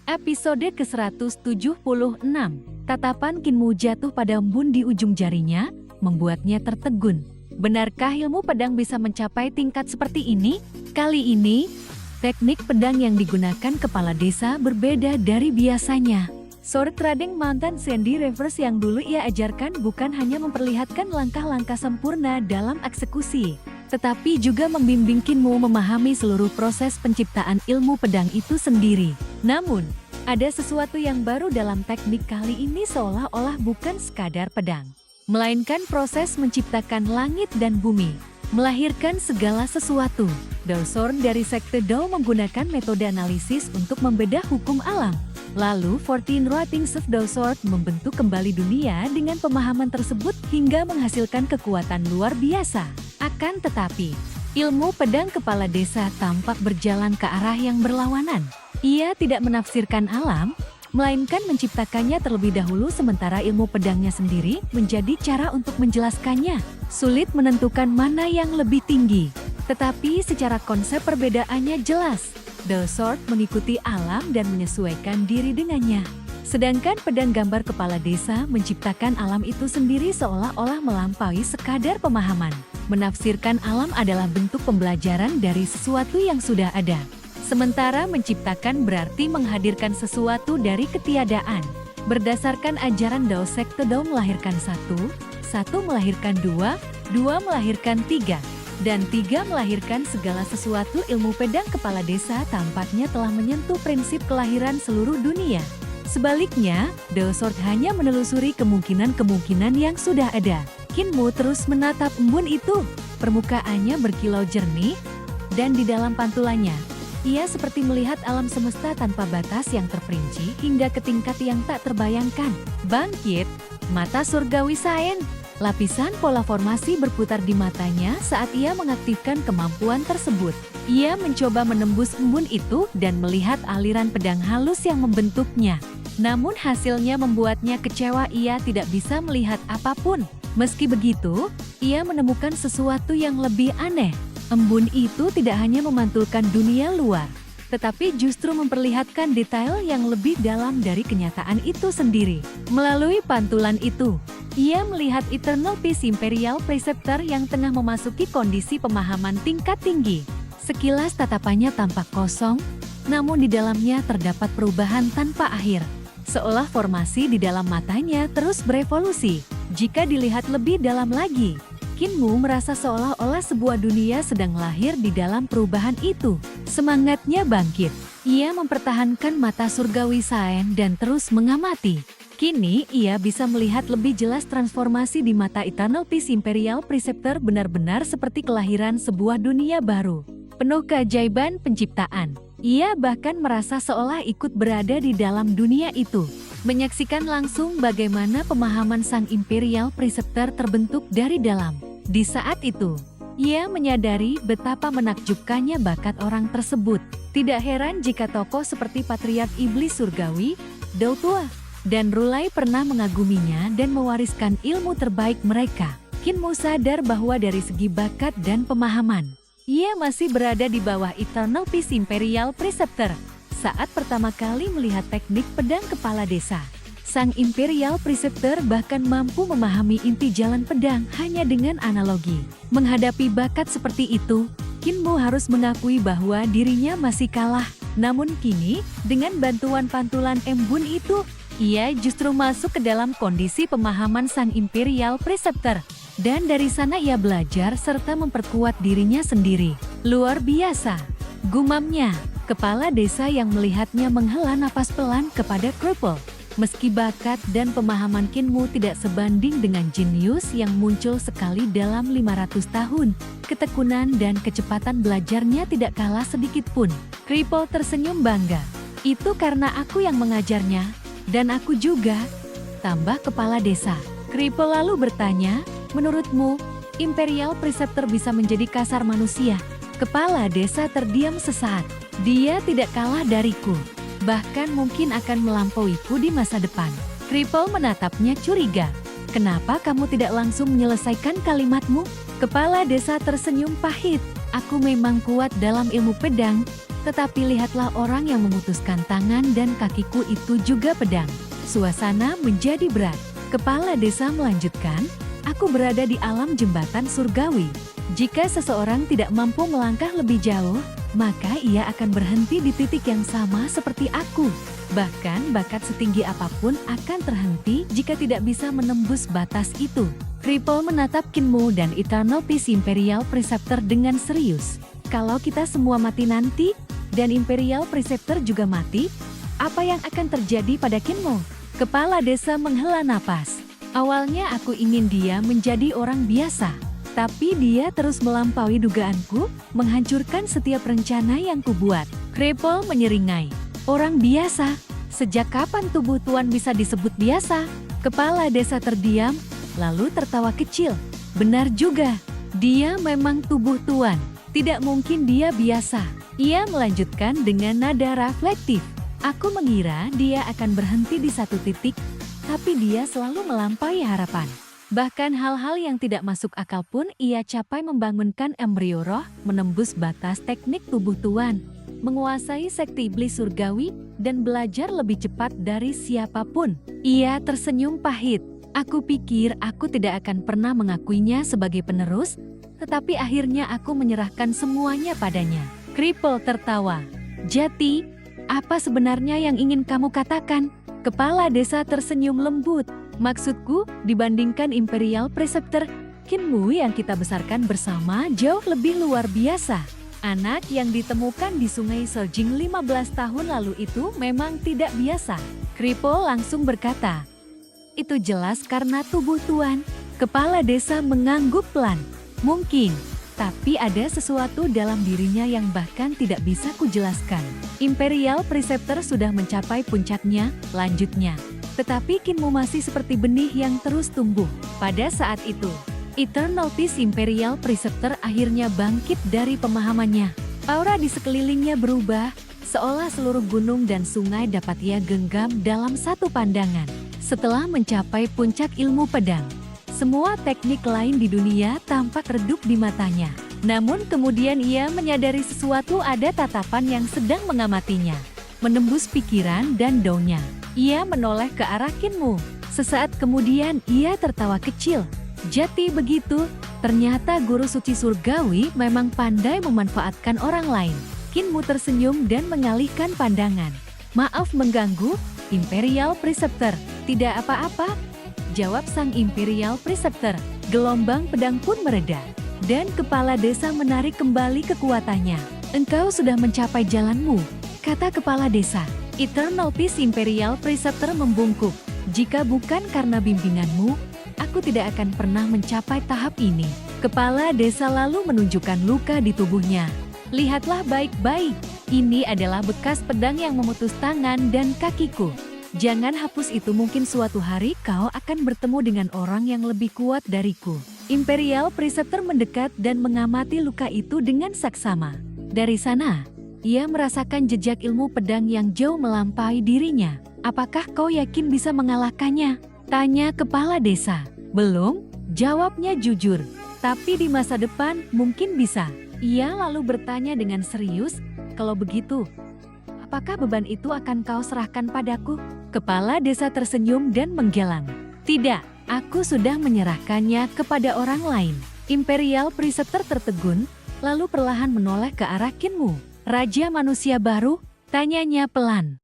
Episode ke-176. Tatapan Kinmu jatuh pada embun di ujung jarinya, membuatnya tertegun. Benarkah ilmu pedang bisa mencapai tingkat seperti ini? Kali ini, teknik pedang yang digunakan kepala desa berbeda dari biasanya. Sword Trading Mountain Sandy Reverse yang dulu ia ajarkan bukan hanya memperlihatkan langkah-langkah sempurna dalam eksekusi, tetapi juga membimbing Kinmu memahami seluruh proses penciptaan ilmu pedang itu sendiri. Namun, ada sesuatu yang baru dalam teknik kali ini, seolah-olah bukan sekadar pedang, melainkan proses menciptakan langit dan bumi, melahirkan segala sesuatu. Dao Sword dari sekte Dao menggunakan metode analisis untuk membedah hukum alam. Lalu 14 Writings of Dao Sword membentuk kembali dunia dengan pemahaman tersebut hingga menghasilkan kekuatan luar biasa. Akan tetapi, ilmu pedang kepala desa tampak berjalan ke arah yang berlawanan. Ia tidak menafsirkan alam, melainkan menciptakannya terlebih dahulu, sementara ilmu pedangnya sendiri menjadi cara untuk menjelaskannya. Sulit menentukan mana yang lebih tinggi, tetapi secara konsep perbedaannya jelas. Dao Sword mengikuti alam dan menyesuaikan diri dengannya. Sedangkan pedang gambar kepala desa menciptakan alam itu sendiri, seolah-olah melampaui sekadar pemahaman. Menafsirkan alam adalah bentuk pembelajaran dari sesuatu yang sudah ada. Sementara menciptakan berarti menghadirkan sesuatu dari ketiadaan. Berdasarkan ajaran Dao, sekte Dao melahirkan satu, satu melahirkan dua, dua melahirkan tiga, dan tiga melahirkan segala sesuatu. Ilmu pedang kepala desa tampaknya telah menyentuh prinsip kelahiran seluruh dunia. Sebaliknya, Dao Sword hanya menelusuri kemungkinan-kemungkinan yang sudah ada. Kinmu terus menatap embun itu. Permukaannya berkilau jernih, dan di dalam pantulannya, ia seperti melihat alam semesta tanpa batas yang terperinci hingga ke tingkat yang tak terbayangkan. Bangkit, mata surgawi Saen. Lapisan pola formasi berputar di matanya saat ia mengaktifkan kemampuan tersebut. Ia mencoba menembus embun itu dan melihat aliran pedang halus yang membentuknya. Namun hasilnya membuatnya kecewa, ia tidak bisa melihat apapun. Meski begitu, ia menemukan sesuatu yang lebih aneh. Embun itu tidak hanya memantulkan dunia luar, tetapi justru memperlihatkan detail yang lebih dalam dari kenyataan itu sendiri. Melalui pantulan itu, ia melihat Eternal Peace Imperial Preceptor yang tengah memasuki kondisi pemahaman tingkat tinggi. Sekilas tatapannya tampak kosong, namun di dalamnya terdapat perubahan tanpa akhir. Seolah formasi di dalam matanya terus berevolusi. Jika dilihat lebih dalam lagi, Kinmu merasa seolah-olah sebuah dunia sedang lahir di dalam perubahan itu. Semangatnya bangkit. Ia mempertahankan mata surgawi Saen dan terus mengamati. Kini ia bisa melihat lebih jelas transformasi di mata Eternal Peace Imperial Preceptor, benar-benar seperti kelahiran sebuah dunia baru, penuh keajaiban penciptaan. Ia bahkan merasa seolah ikut berada di dalam dunia itu, menyaksikan langsung bagaimana pemahaman sang Imperial Preceptor terbentuk dari dalam. Di saat itu, ia menyadari betapa menakjubkannya bakat orang tersebut. Tidak heran jika tokoh seperti Patriark Iblis Surgawi, Dao Tua, dan Rulai pernah mengaguminya dan mewariskan ilmu terbaik mereka. Kinmu sadar bahwa dari segi bakat dan pemahaman, ia masih berada di bawah Eternal Peace Imperial Preceptor. Saat pertama kali melihat teknik pedang kepala desa, sang Imperial Preceptor bahkan mampu memahami inti jalan pedang hanya dengan analogi. Menghadapi bakat seperti itu, Kinmu harus mengakui bahwa dirinya masih kalah. Namun kini, dengan bantuan pantulan embun itu, ia justru masuk ke dalam kondisi pemahaman sang Imperial Preceptor. Dan dari sana ia belajar serta memperkuat dirinya sendiri. Luar biasa, gumamnya. Kepala desa yang melihatnya menghela napas pelan kepada Cripple. Meski bakat dan pemahaman Kinmu tidak sebanding dengan jenius yang muncul sekali dalam 500 tahun, ketekunan dan kecepatan belajarnya tidak kalah sedikit pun. Cripple tersenyum bangga. Itu karena aku yang mengajarnya, dan aku juga, tambah kepala desa. Cripple lalu bertanya, menurutmu, Imperial Preceptor bisa menjadi kasar manusia? Kepala desa terdiam sesaat. Dia tidak kalah dariku, bahkan mungkin akan melampauiku di masa depan. Cripple menatapnya curiga. Kenapa kamu tidak langsung menyelesaikan kalimatmu? Kepala desa tersenyum pahit. Aku memang kuat dalam ilmu pedang, Tetapi lihatlah orang yang memutuskan tangan dan kakiku itu juga pedang. Suasana menjadi berat. Kepala desa melanjutkan, aku berada di alam jembatan surgawi. Jika seseorang tidak mampu melangkah lebih jauh, maka ia akan berhenti di titik yang sama seperti aku. Bahkan bakat setinggi apapun akan terhenti jika tidak bisa menembus batas itu. Cripple menatap Kinmu dan Eternal Peace Imperial Preceptor dengan serius. Kalau kita semua mati nanti, dan Imperial Preceptor juga mati, apa yang akan terjadi pada Kinmu? Kepala desa menghela napas. Awalnya aku ingin dia menjadi orang biasa, tapi dia terus melampaui dugaanku, menghancurkan setiap rencana yang kubuat. Cripple menyeringai. Orang biasa? Sejak kapan tubuh tuan bisa disebut biasa? Kepala desa terdiam, lalu tertawa kecil. Benar juga, dia memang tubuh tuan. Tidak mungkin dia biasa. Ia melanjutkan dengan nada reflektif. Aku mengira dia akan berhenti di satu titik, tapi dia selalu melampaui harapan. Bahkan hal-hal yang tidak masuk akal pun ia capai, membangunkan embrio roh, menembus batas teknik tubuh tuan, menguasai sekte iblis surgawi, dan belajar lebih cepat dari siapapun. Ia tersenyum pahit. Aku pikir aku tidak akan pernah mengakuinya sebagai penerus, tetapi akhirnya aku menyerahkan semuanya padanya. Cripple tertawa. Jati, apa sebenarnya yang ingin kamu katakan? Kepala desa tersenyum lembut. Maksudku, dibandingkan Imperial Preceptor, Kinmu yang kita besarkan bersama jauh lebih luar biasa. Anak yang ditemukan di sungai Surging 15 tahun lalu itu memang tidak biasa. Cripple langsung berkata, itu jelas karena tubuh tuan. Kepala desa mengangguk pelan. Mungkin, tapi ada sesuatu dalam dirinya yang bahkan tidak bisa kujelaskan. Imperial Preceptor sudah mencapai puncaknya, lanjutnya. Tetapi Kinmu masih seperti benih yang terus tumbuh. Pada saat itu, Eternal Peace Imperial Preceptor akhirnya bangkit dari pemahamannya. Aura di sekelilingnya berubah, seolah seluruh gunung dan sungai dapat ia genggam dalam satu pandangan. Setelah mencapai puncak ilmu pedang, semua teknik lain di dunia tampak redup di matanya. Namun kemudian ia menyadari sesuatu, ada tatapan yang sedang mengamatinya. Menembus pikiran dan daunnya, ia menoleh ke arah Kinmu. Sesaat kemudian ia tertawa kecil. Jati begitu, ternyata guru suci surgawi memang pandai memanfaatkan orang lain. Kinmu tersenyum dan mengalihkan pandangan. Maaf mengganggu, Imperial Preceptor. Tidak apa-apa, jawab sang Imperial Preceptor. Gelombang pedang pun mereda, dan kepala desa menarik kembali kekuatannya. Engkau sudah mencapai jalanmu, kata kepala desa. Eternal Peace Imperial Preceptor membungkuk. Jika bukan karena bimbinganmu, aku tidak akan pernah mencapai tahap ini. Kepala desa lalu menunjukkan luka di tubuhnya. Lihatlah baik-baik, ini adalah bekas pedang yang memutus tangan dan kakiku. Jangan hapus itu, mungkin suatu hari kau akan bertemu dengan orang yang lebih kuat dariku. Imperial Preceptor mendekat dan mengamati luka itu dengan saksama. Dari sana, ia merasakan jejak ilmu pedang yang jauh melampaui dirinya. Apakah kau yakin bisa mengalahkannya? Tanya kepala desa. Belum, jawabnya jujur. Tapi di masa depan mungkin bisa. Ia lalu bertanya dengan serius, kalau begitu, apakah beban itu akan kau serahkan padaku? Kepala desa tersenyum dan menggeleng. Tidak, aku sudah menyerahkannya kepada orang lain. Imperial Preceptor tertegun, lalu perlahan menoleh ke arah Kinmu. Raja manusia baru? Tanyanya pelan.